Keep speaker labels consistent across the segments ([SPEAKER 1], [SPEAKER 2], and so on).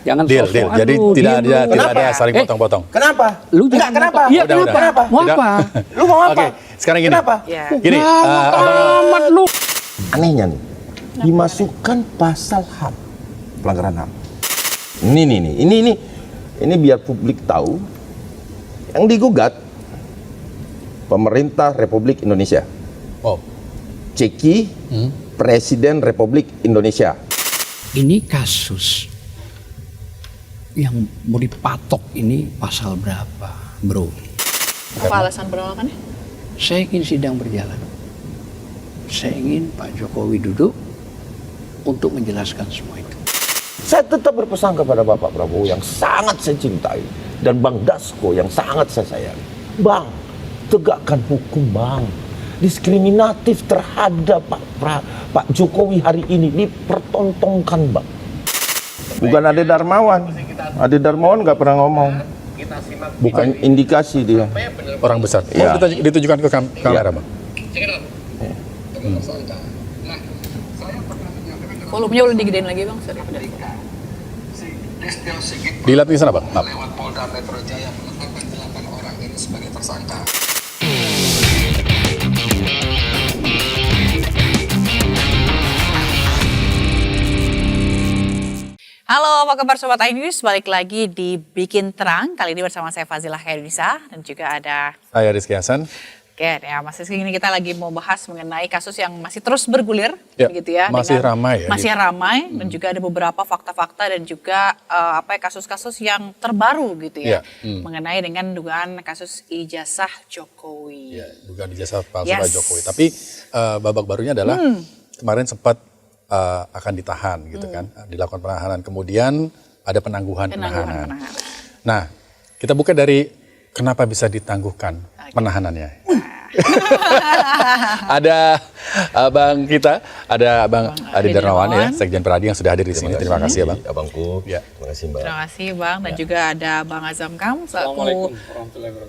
[SPEAKER 1] Jangan
[SPEAKER 2] deal. Jadi tidak ada saling potong-potong.
[SPEAKER 3] Kenapa?
[SPEAKER 1] Lu
[SPEAKER 3] Enggak, kenapa?
[SPEAKER 1] Iya,
[SPEAKER 2] Udah.
[SPEAKER 1] kenapa? Mau apa?
[SPEAKER 3] Lu mau apa?
[SPEAKER 2] Oke, sekarang gini.
[SPEAKER 3] Kenapa?
[SPEAKER 2] Gini,
[SPEAKER 1] Amat lu.
[SPEAKER 3] Anehnya nih, dimasukkan pasal HAM, pelanggaran HAM. Ini biar publik tahu, yang digugat pemerintah Republik Indonesia.
[SPEAKER 2] oh,
[SPEAKER 3] Ceki, Presiden Republik Indonesia.
[SPEAKER 1] Ini kasus yang mau dipatok ini pasal berapa, bro?
[SPEAKER 4] Apa alasan penolakannya?
[SPEAKER 1] Saya ingin sidang berjalan. Saya ingin Pak Jokowi duduk untuk menjelaskan semua itu.
[SPEAKER 3] Saya tetap berpesan kepada Bapak Prabowo yang sangat saya cintai dan Bang Dasko yang sangat saya sayangi. Bang, tegakkan hukum, Bang. Diskriminatif terhadap Pak Jokowi hari ini dipertontonkan, Bang. Bukan Ade Darmawan. Ade Darmawan nggak pernah ngomong. Bukan indikasi dia.
[SPEAKER 2] orang besar.
[SPEAKER 3] Ya.
[SPEAKER 2] Oh, ditujukan ke kamera, Bang.
[SPEAKER 4] Volumenya boleh digedein lagi bang, sorry.
[SPEAKER 2] Dilihat di sana, Bang. Maaf.
[SPEAKER 5] Lewat Polda Metro Jaya menetapkan 8 orang ini sebagai tersangka.
[SPEAKER 4] Halo, apa kabar Sobat iNews? Balik lagi di Bikin Terang. Kali ini bersama saya Fazilah Khairunisa dan juga ada
[SPEAKER 2] Saya Rizky Hasan.
[SPEAKER 4] Oke, ya Mas Rizky, ini kita lagi mau bahas mengenai kasus yang masih terus bergulir,
[SPEAKER 2] Ya,
[SPEAKER 4] gitu ya.
[SPEAKER 2] masih ramai ya,
[SPEAKER 4] Masih ramai dan juga ada beberapa fakta-fakta dan juga kasus-kasus yang terbaru gitu ya, mengenai dengan dugaan kasus ijazah Jokowi.
[SPEAKER 2] Ya, dugaan ijazah palsu
[SPEAKER 4] Yes.
[SPEAKER 2] Pak Jokowi. Tapi babak barunya adalah kemarin sempat akan ditahan gitu kan, dilakukan penahanan. Kemudian ada penangguhan penahanan. Nah, kita buka dari kenapa bisa ditangguhkan penahanannya. Ada abang kita, ada Bang Ade Darmawan ya, Sekjen Peradi yang sudah hadir di sini. Terima kasih ya, Bang.
[SPEAKER 3] Abangku.
[SPEAKER 2] Ya.
[SPEAKER 3] Terima kasih, Mbak.
[SPEAKER 4] Terima kasih Bang, dan juga ada Bang Azam Kam selaku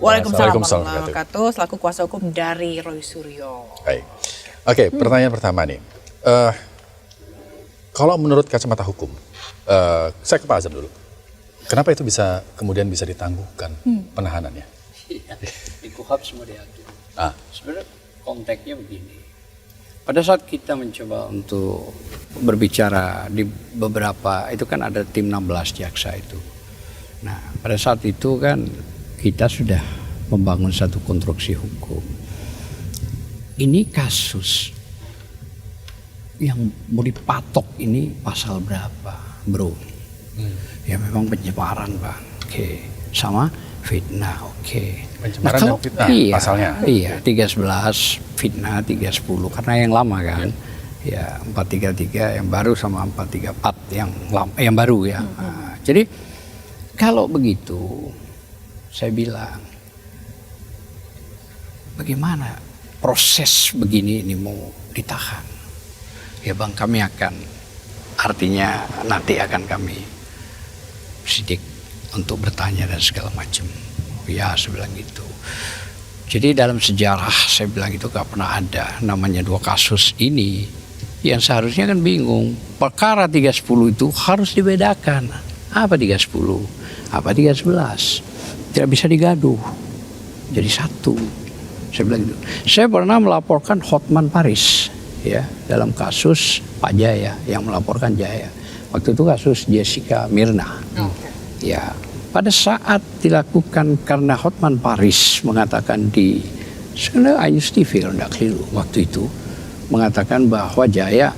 [SPEAKER 2] Waalaikumsalam
[SPEAKER 4] Waalaikumsalam
[SPEAKER 2] warahmatullahi
[SPEAKER 4] wabarakatuh, selaku kuasa hukum dari Roy Suryo.
[SPEAKER 2] Baik. Oke, pertanyaan pertama nih. Kalau menurut kacamata hukum, saya ke Pak Azam dulu. Kenapa itu kemudian bisa ditangguhkan penahanannya?
[SPEAKER 1] Di KUHP semua diatur.
[SPEAKER 5] Sebenarnya konteksnya begini. Pada saat kita mencoba untuk berbicara di beberapa, itu kan ada tim 16 jaksa itu. Nah, pada saat itu kan kita sudah membangun satu konstruksi hukum.
[SPEAKER 1] Ini kasus yang mau dipatok ini pasal berapa, bro? Ya memang penyebaran, Bang. Oke. Sama fitnah, oke.
[SPEAKER 2] Pencemaran dan fitnah pasalnya.
[SPEAKER 5] Iya, 311 fitnah, 310 karena yang lama kan. Ya, 433 yang baru sama 434 yang lama, yang baru ya. Nah, jadi kalau begitu saya bilang bagaimana proses begini ini mau ditahan? Ya Bang, kami akan, artinya nanti akan kami sidik untuk bertanya dan segala macam. Ya, saya bilang gitu. Jadi dalam sejarah saya bilang itu gak pernah ada namanya dua kasus ini. Yang seharusnya kan bingung. Perkara 310 itu harus dibedakan. Apa 310? Apa 311? Tidak bisa digaduh. Jadi satu. Saya bilang gitu. Saya pernah melaporkan Hotman Paris. Ya, dalam kasus Pak Jaya yang melaporkan Jaya. Waktu itu kasus Jessica Mirna. Ya, pada saat dilakukan karena Hotman Paris mengatakan di sebenarnya iNews TV kalau tidak keliru waktu itu mengatakan bahwa Jaya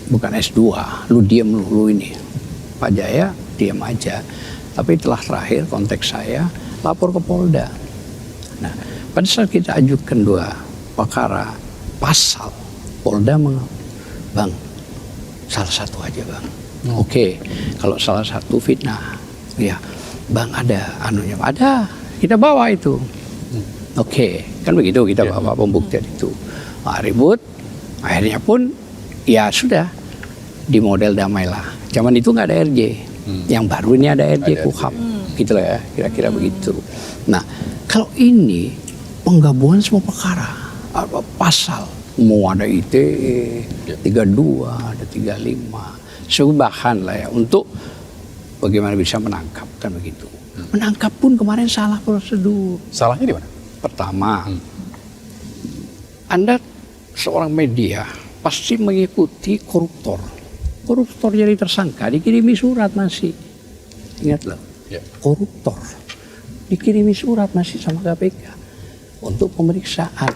[SPEAKER 5] bukan S2, lu diam lu ini. Pak Jaya diam aja. Tapi telah terakhir konteks saya lapor ke Polda. Nah, pada saat kita ajukan dua perkara pasal, Polda Bang, salah satu aja Bang. Oke, kalau salah satu fitnah, ya Bang ada anunya, ada, kita bawa itu. Oke, kan begitu kita bawa pembuktian itu. Nah, ribut, akhirnya pun ya sudah di model damailah. Zaman itu nggak ada RJ, yang baru ini ada RJ KUHP, gitu lah ya, kira-kira begitu. Nah, kalau ini penggabungan semua perkara, apa pasal. Mau ada ITE, 32, ada 35. Sebahan lah ya untuk
[SPEAKER 1] bagaimana bisa menangkap kan begitu. Menangkap pun kemarin salah prosedur.
[SPEAKER 2] Salahnya di mana?
[SPEAKER 1] Pertama, Anda seorang media pasti mengikuti koruptor. Koruptor jadi tersangka, dikirimi surat masih. Ingat loh,
[SPEAKER 2] Ya.
[SPEAKER 1] koruptor dikirimi surat masih sama KPK untuk pemeriksaan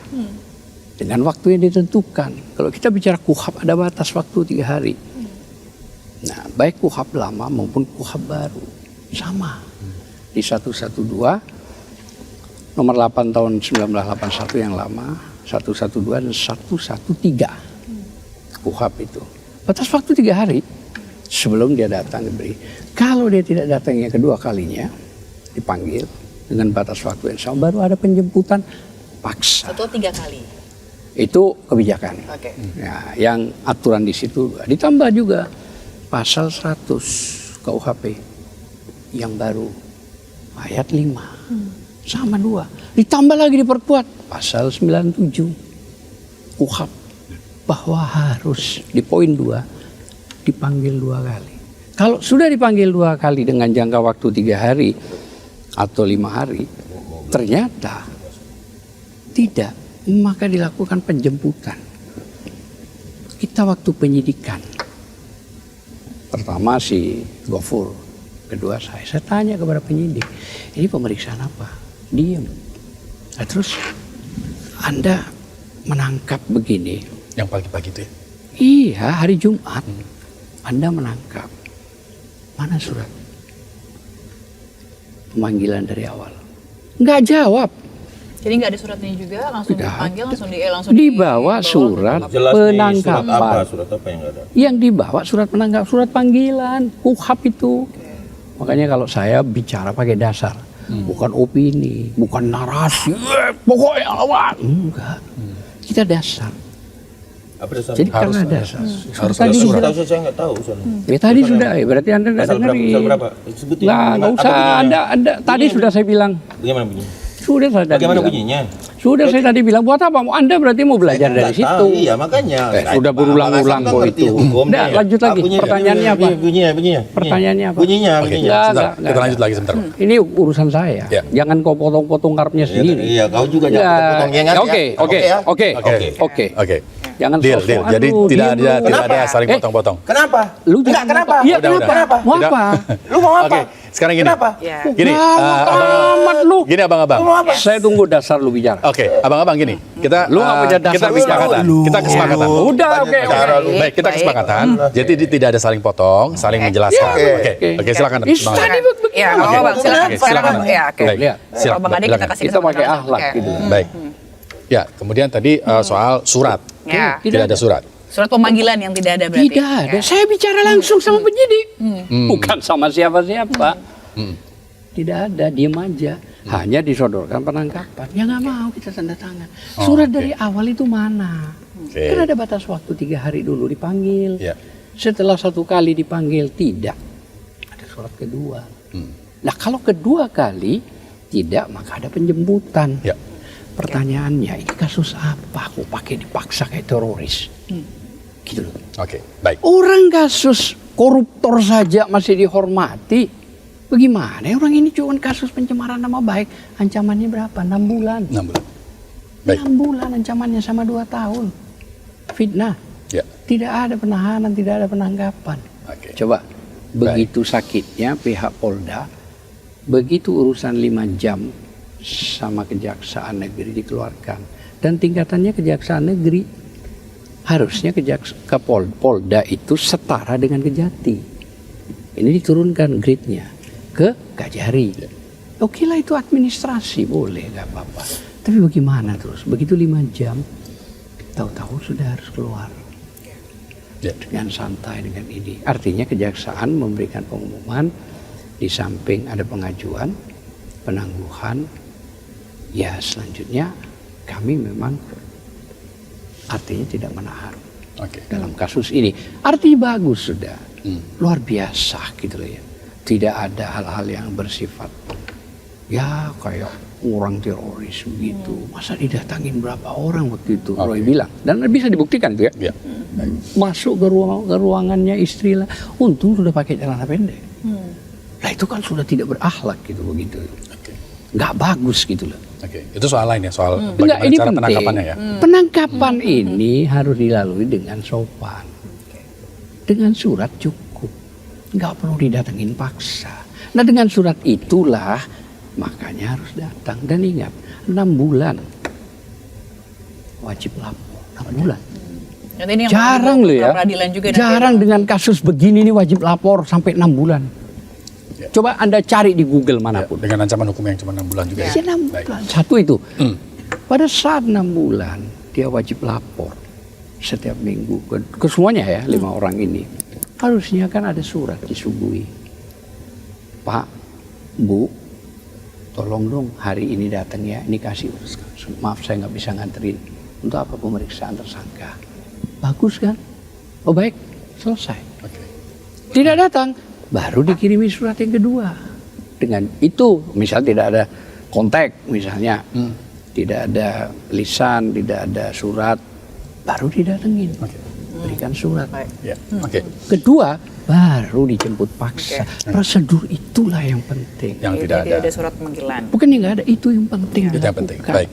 [SPEAKER 1] dengan waktu yang ditentukan. Kalau kita bicara KUHAP ada batas waktu 3 hari. Nah, baik KUHAP lama maupun KUHAP baru sama. Di 112 nomor 8 tahun 1981 yang lama, 112 dan 113 KUHAP itu. Batas waktu 3 hari sebelum dia datang diberi. Kalau dia tidak datang yang kedua kalinya, dipanggil dengan batas waktu yang sama, baru ada penjemputan paksa.
[SPEAKER 4] Atau 3 kali.
[SPEAKER 1] Itu kebijakan.
[SPEAKER 4] Oke.
[SPEAKER 1] Ya, yang aturan di situ ditambah juga pasal 100 KUHP yang baru ayat 5 sama 2. Ditambah lagi diperkuat pasal 97 KUHP bahwa harus di poin 2 dipanggil 2 kali. Kalau sudah dipanggil 2 kali dengan jangka waktu 3 hari atau 5 hari, ternyata tidak, maka dilakukan penjemputan. Kita waktu penyidikan, pertama si Gofur, kedua saya tanya kepada penyidik, ini pemeriksaan apa? Diam. Nah, terus Anda menangkap begini.
[SPEAKER 2] Yang pagi-pagi itu ya?
[SPEAKER 1] Iya, hari Jumat Anda menangkap. Mana surat pemanggilan dari awal? Nggak jawab.
[SPEAKER 4] Jadi nggak ada suratnya juga, langsung
[SPEAKER 1] Nggak
[SPEAKER 4] dipanggil,
[SPEAKER 1] ada.
[SPEAKER 4] langsung
[SPEAKER 1] Dibawa surat
[SPEAKER 3] Jelas nih,
[SPEAKER 1] penangkapan.
[SPEAKER 3] surat apa yang nggak ada?
[SPEAKER 1] Yang dibawa surat penangkap, surat panggilan, KUHAP itu. Makanya kalau saya bicara pakai dasar, bukan opini, bukan narasi, pokoknya lawan. Enggak. Kita dasar.
[SPEAKER 3] Apa dasar?
[SPEAKER 1] Jadi
[SPEAKER 2] Harus
[SPEAKER 1] karena
[SPEAKER 2] ada.
[SPEAKER 1] dasar.
[SPEAKER 2] Harus
[SPEAKER 1] Tadi
[SPEAKER 2] ada
[SPEAKER 1] sudah.
[SPEAKER 3] Tahu saya nggak tahu soalnya.
[SPEAKER 1] Ya tadi sudah, ya berarti Anda nggak
[SPEAKER 3] Pasal berapa?
[SPEAKER 1] dengerin.
[SPEAKER 3] Pasal berapa? Sebutin.
[SPEAKER 1] Nggak
[SPEAKER 3] Apa
[SPEAKER 1] usah.
[SPEAKER 3] bunyinya?
[SPEAKER 1] Anda tadi sudah saya bilang.
[SPEAKER 3] Bagaimana bunyinya?
[SPEAKER 1] Sudah saya tadi
[SPEAKER 3] Bagaimana
[SPEAKER 1] bilang.
[SPEAKER 3] bunyinya?
[SPEAKER 1] Sudah saya tadi bilang, buat apa? Anda berarti mau belajar
[SPEAKER 3] Saya
[SPEAKER 1] dari
[SPEAKER 3] nggak
[SPEAKER 1] situ.
[SPEAKER 3] tahu, iya makanya.
[SPEAKER 1] Sudah berulang-ulang kok itu. Udah, lanjut lagi. Pertanyaannya apa?
[SPEAKER 3] Bunyinya.
[SPEAKER 1] Pertanyaannya apa?
[SPEAKER 3] Bunyinya.
[SPEAKER 2] Oke,
[SPEAKER 1] Enggak,
[SPEAKER 2] sebentar.
[SPEAKER 1] enggak.
[SPEAKER 2] Kita lanjut lagi sebentar.
[SPEAKER 1] Ini urusan saya.
[SPEAKER 2] Ya.
[SPEAKER 1] Jangan kau potong-potong karpnya sendiri.
[SPEAKER 3] Iya, kau juga
[SPEAKER 1] Enggak.
[SPEAKER 3] jangan potong ingat ya.
[SPEAKER 1] Oke.
[SPEAKER 2] Oke.
[SPEAKER 1] Oke. Jangan
[SPEAKER 2] Deal.
[SPEAKER 1] sok-sokan
[SPEAKER 2] Jadi
[SPEAKER 1] lu,
[SPEAKER 2] tidak
[SPEAKER 1] diem
[SPEAKER 2] ada
[SPEAKER 1] lu.
[SPEAKER 2] tidak ada
[SPEAKER 3] Kenapa?
[SPEAKER 2] saling potong-potong.
[SPEAKER 3] Kenapa?
[SPEAKER 1] Lu
[SPEAKER 3] Enggak,
[SPEAKER 1] jangan
[SPEAKER 3] kenapa?
[SPEAKER 1] Iya,
[SPEAKER 2] Udah,
[SPEAKER 1] kenapa?
[SPEAKER 2] udah.
[SPEAKER 1] Mau
[SPEAKER 2] Udah.
[SPEAKER 1] apa?
[SPEAKER 3] Lu mau apa?
[SPEAKER 2] Oke, sekarang gini.
[SPEAKER 3] Kenapa?
[SPEAKER 4] Ya.
[SPEAKER 2] Gini,
[SPEAKER 1] Amat lu.
[SPEAKER 2] gini abang-abang.
[SPEAKER 3] Lu mau apa?
[SPEAKER 1] Saya tunggu dasar lu bicara.
[SPEAKER 2] Oke, abang-abang gini. Kita
[SPEAKER 1] Lu nggak punya dasar
[SPEAKER 2] kita
[SPEAKER 1] bicara.
[SPEAKER 2] kesepakatan. Kita kesepakatan.
[SPEAKER 1] Udah,
[SPEAKER 3] Banyak
[SPEAKER 1] oke.
[SPEAKER 3] cara lu.
[SPEAKER 2] Baik, kita
[SPEAKER 4] Baik.
[SPEAKER 2] kesepakatan. Jadi tidak ada saling potong, saling menjelaskan. Oke, silakan.
[SPEAKER 1] Ih,
[SPEAKER 2] Bang.
[SPEAKER 1] tadi begini.
[SPEAKER 4] Ya, nggak apa-apa, Bang.
[SPEAKER 2] Oke,
[SPEAKER 4] Silakan.
[SPEAKER 2] silakan.
[SPEAKER 4] Ya, oke.
[SPEAKER 2] Baik,
[SPEAKER 1] Lihat.
[SPEAKER 2] silakan.
[SPEAKER 4] Bang Ade
[SPEAKER 2] Silakan.
[SPEAKER 4] kita kasih
[SPEAKER 1] Kita pakai
[SPEAKER 4] kesempatan.
[SPEAKER 1] akhlak
[SPEAKER 4] Oke.
[SPEAKER 1] gitu.
[SPEAKER 2] Baik. Ya, kemudian tadi soal surat.
[SPEAKER 4] Ya.
[SPEAKER 2] Tidak ada surat.
[SPEAKER 4] Surat pemanggilan yang tidak ada berarti.
[SPEAKER 1] Tidak ada.
[SPEAKER 4] Ya.
[SPEAKER 1] Saya bicara langsung sama penyidik. Bukan sama siapa-siapa. Tidak ada, diam aja. Hanya disodorkan penangkapan. Ya nggak mau kita tanda tangan. Surat dari awal itu mana?
[SPEAKER 2] Oke.
[SPEAKER 1] Kan ada batas waktu 3 hari dulu dipanggil.
[SPEAKER 2] Ya.
[SPEAKER 1] Setelah 1 kali dipanggil tidak. Ada surat kedua. Nah kalau kedua kali tidak, maka ada penjemputan.
[SPEAKER 2] Ya.
[SPEAKER 1] Pertanyaannya, ini kasus apa? Kok pakai dipaksa kayak teroris? Gitu loh.
[SPEAKER 2] Oke, baik.
[SPEAKER 1] Orang kasus koruptor saja masih dihormati. Bagaimana? Orang ini cuma kasus pencemaran nama baik. Ancamannya berapa? 6 bulan.
[SPEAKER 2] 6 bulan. Baik.
[SPEAKER 1] 6 bulan ancamannya sama 2 tahun. Fitnah.
[SPEAKER 2] Ya.
[SPEAKER 1] Tidak ada penahanan, tidak ada penangkapan.
[SPEAKER 2] Oke.
[SPEAKER 1] Coba, begitu sakitnya pihak Polda, begitu urusan 5 jam sama Kejaksaan Negeri dikeluarkan. Dan tingkatannya Kejaksaan Negeri. Harusnya Polda itu setara dengan Kejati. Ini diturunkan grade-nya ke Kajari. Oke lah itu administrasi, boleh, gak apa-apa. Tapi bagaimana terus? Begitu 5 jam, tahu-tahu sudah harus keluar.
[SPEAKER 2] Ya.
[SPEAKER 1] Dengan santai, dengan ini. Artinya kejaksaan memberikan pengumuman, di samping ada pengajuan, penangguhan, ya selanjutnya kami memang artinya tidak menahan
[SPEAKER 2] Oke.
[SPEAKER 1] dalam kasus ini. Artinya bagus sudah, luar biasa gitu loh ya. Tidak ada hal-hal yang bersifat ya kayak orang teroris begitu. Masa didatangin berapa orang waktu itu? Roy bilang, dan bisa dibuktikan tuh ya.
[SPEAKER 2] Ya. Baik.
[SPEAKER 1] Masuk ke ruangannya istri lah. Untung sudah pakai celana pendek. itu kan sudah tidak berakhlak gitu begitu.
[SPEAKER 2] Oke.
[SPEAKER 1] Nggak bagus gitu loh.
[SPEAKER 2] Oke. Itu soal lain ya, soal
[SPEAKER 1] Enggak,
[SPEAKER 2] bagaimana
[SPEAKER 1] ini
[SPEAKER 2] cara
[SPEAKER 1] penting.
[SPEAKER 2] penangkapannya ya.
[SPEAKER 1] Penangkapan ini harus dilalui dengan sopan. Dengan surat cukup. Nggak perlu didatengin paksa. Nah dengan surat itulah makanya harus datang. Dan ingat, 6 bulan wajib lapor. 6 bulan.
[SPEAKER 4] Nanti ini yang
[SPEAKER 1] Jarang
[SPEAKER 4] perlu
[SPEAKER 1] loh ya.
[SPEAKER 4] peradilan juga nanti.
[SPEAKER 1] Jarang dengan kasus begini nih wajib lapor sampai 6 bulan.
[SPEAKER 2] Ya.
[SPEAKER 1] Coba Anda cari di Google
[SPEAKER 2] Ya,
[SPEAKER 1] manapun.
[SPEAKER 2] dengan ancaman hukum yang cuma 6 bulan juga ya.
[SPEAKER 1] Ya, 6
[SPEAKER 2] Baik.
[SPEAKER 1] bulan. Satu itu. Pada saat 6 bulan dia wajib lapor setiap minggu ke semuanya ya 5 orang ini. Harusnya kan ada surat disuguhi. Pak, Bu, tolong dong hari ini datang ya. Ini kasih maaf saya nggak bisa nganterin. Untuk apa pemeriksaan tersangka? Bagus kan? Oh baik, selesai.
[SPEAKER 2] Oke.
[SPEAKER 1] Tidak datang, baru dikirimi surat yang kedua. Dengan itu, misal tidak ada kontak, misalnya tidak ada lisan, tidak ada surat, baru didatengin.
[SPEAKER 2] Oke.
[SPEAKER 1] Berikan surat.
[SPEAKER 2] Ya. Oke.
[SPEAKER 1] Kedua, baru dijemput paksa. Prosedur itulah yang penting.
[SPEAKER 2] Yang
[SPEAKER 4] Jadi
[SPEAKER 2] tidak ada.
[SPEAKER 4] ada surat panggilan.
[SPEAKER 1] Bukan yang nggak ada, itu yang penting.
[SPEAKER 2] Itu yang penting.
[SPEAKER 1] dilakukan.
[SPEAKER 2] Baik.